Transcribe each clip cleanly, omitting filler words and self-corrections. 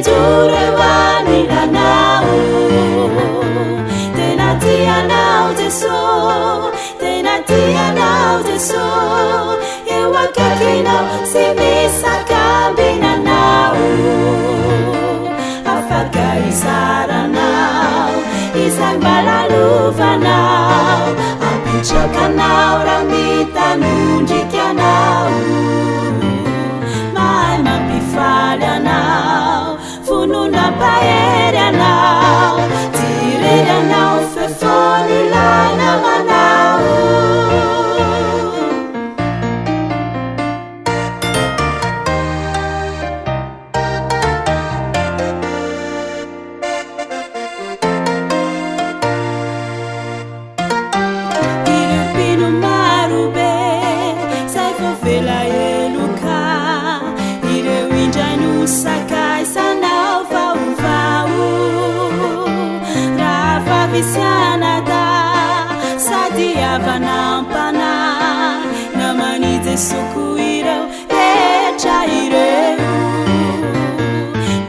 midorewani lanao tena tianao Jesu tena tianao Jesu eo akaikinao sy misakambinanao afaka izaranao izay mbalalovanao ampitrakanao raha mitanondrikanao mahay mampifaly anao fonondram-pahery anao tirery anao fefony ilainamanao Visianada sadiavanampana namanize sukuireu echaireu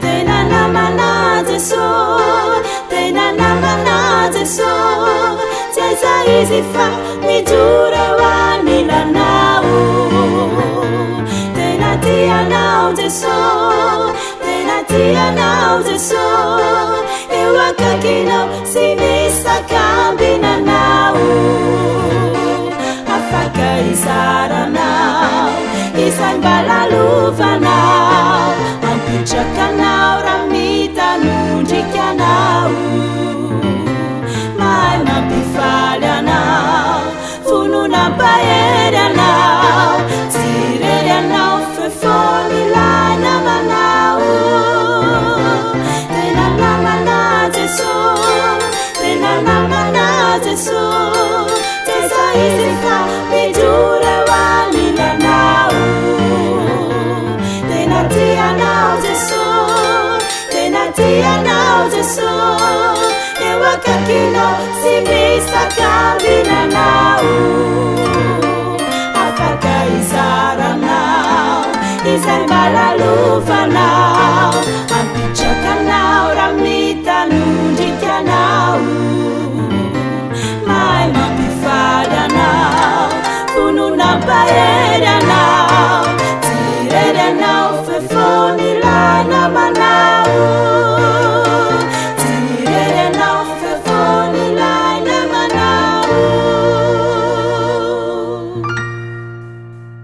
tena namana Jesu tena namana Jesu teza izifa midorewani lanao tena tianao Jesu tena tianao Jesu eo akaikinao sy misakambinanao afaka izaranao izay mbalalovanao ampitrakanao raha mitanondrikanao mahay mampifaly anao fononam-pahery anao tirery anao fefony ilainamanao tena namana Jesu tena namana Jesu teza izifa midorewani lanao tena tianao Jesu tena tianao Jesu eo akaikinao sy misakambinanao afaka izaranao izay mbalalovanao